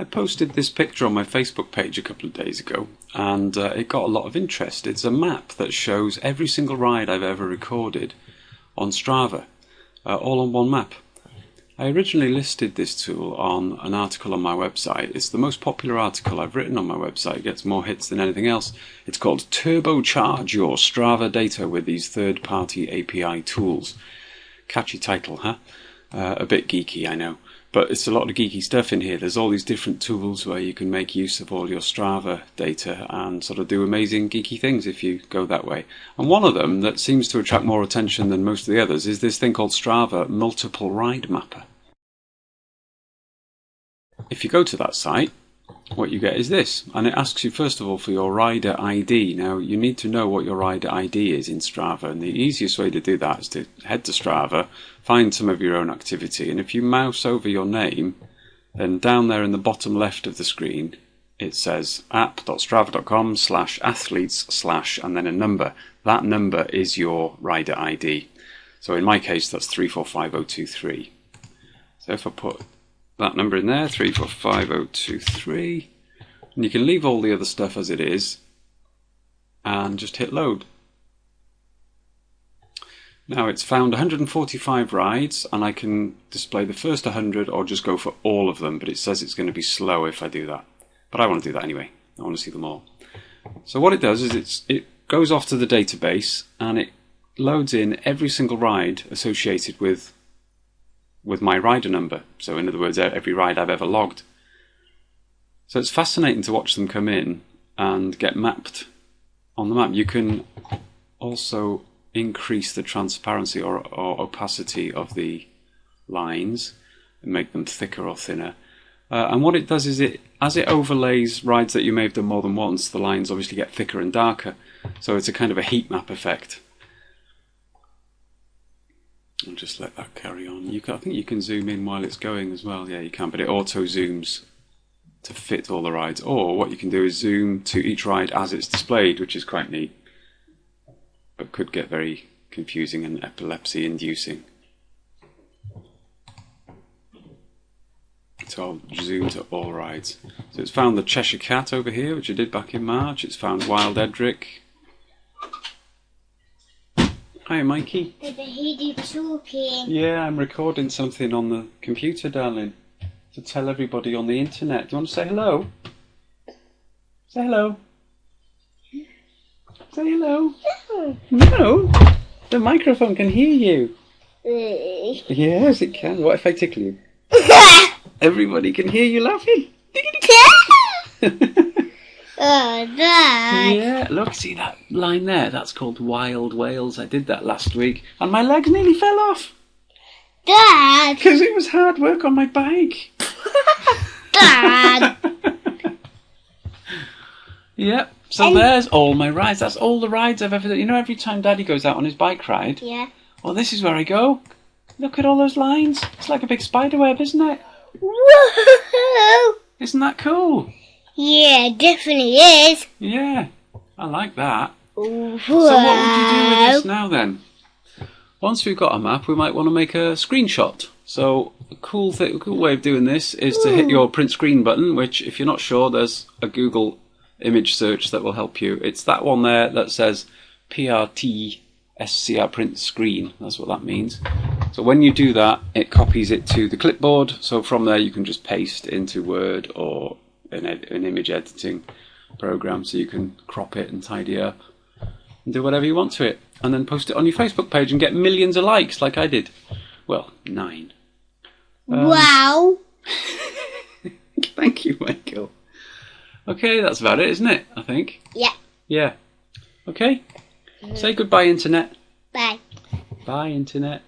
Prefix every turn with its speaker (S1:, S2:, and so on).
S1: I posted this picture on my Facebook page a couple of days ago, and it got a lot of interest. It's a map that shows every single ride I've ever recorded on Strava, all on one map. I originally listed this tool on an article on my website. It's the most popular article I've written on my website. It gets more hits than anything else. It's called Turbocharge Your Strava Data with these third-party API tools. Catchy title, huh? A bit geeky, I know. But it's a lot of geeky stuff in here. There's all these different tools where you can make use of all your Strava data and sort of do amazing geeky things if you go that way. And one of them that seems to attract more attention than most of the others is this thing called Strava Multiple Ride Mapper. If you go to that site, what you get is this, and it asks you first of all for your rider ID. Now you need to know what your rider ID is in Strava, and the easiest way to do that is to head to Strava, find some of your own activity, and if you mouse over your name, then down there in the bottom left of the screen it says app.strava.com/athletes/ and then a number. That number is your rider ID. So in my case that's 345023. So if I put that number in there, 345023, and you can leave all the other stuff as it is and just hit load. Now it's found 145 rides, and I can display the first 100 or just go for all of them, but it says it's going to be slow if I do that. But I want to do that anyway. I want to see them all. So what it does is it goes off to the database and it loads in every single ride associated with my rider number. So in other words, every ride I've ever logged. So it's fascinating to watch them come in and get mapped on the map. You can also increase the transparency or opacity of the lines and make them thicker or thinner. And what it does is as it overlays rides that you may have done more than once, the lines obviously get thicker and darker. So it's a kind of a heat map effect. I'll just let that carry on. I think you can zoom in while it's going as well. Yeah, you can, but it auto zooms to fit all the rides. Or what you can do is zoom to each ride as it's displayed, which is quite neat, but could get very confusing and epilepsy inducing. So I'll zoom to all rides. So it's found the Cheshire Cat over here, which I did back in March. It's found Wild Edric. Hi, Mikey.
S2: Did I hear you talking?
S1: Yeah, I'm recording something on the computer, darling, to tell everybody on the internet. Do you want to say hello? Say hello. Say hello. No. The microphone can hear you. Yes, it can. What if I tickle you? Everybody can hear you laughing.
S2: Oh, Dad.
S1: Yeah, look, see that line there? That's called Wild Wales. I did that last week, and my legs nearly fell off.
S2: Dad.
S1: Because it was hard work on my bike.
S2: Dad.
S1: Yep, so there's all my rides. That's all the rides I've ever done. You know, every time Daddy goes out on his bike ride,
S2: Yeah.
S1: well, this is where I go. Look at all those lines. It's like a big spider web, isn't it?
S2: Whoa.
S1: Isn't that cool?
S2: Yeah, it definitely is.
S1: Yeah, I like that.
S2: Whoa.
S1: So what would you do with this now then? Once we've got a map, we might want to make a screenshot. So a cool way of doing this is to hit your print screen button, which if you're not sure, there's a Google image search that will help you. It's that one there that says PRT SCR print screen. That's what that means. So when you do that, it copies it to the clipboard. So from there you can just paste into Word or an image editing program, so you can crop it and tidy it up and do whatever you want to it, and then post it on your Facebook page and get millions of likes like I did. Well, 9.
S2: Wow.
S1: Thank you, Michael. Okay, that's about it, isn't it? I think.
S2: Yeah.
S1: Yeah. Okay. Say goodbye, Internet.
S2: Bye.
S1: Bye, Internet.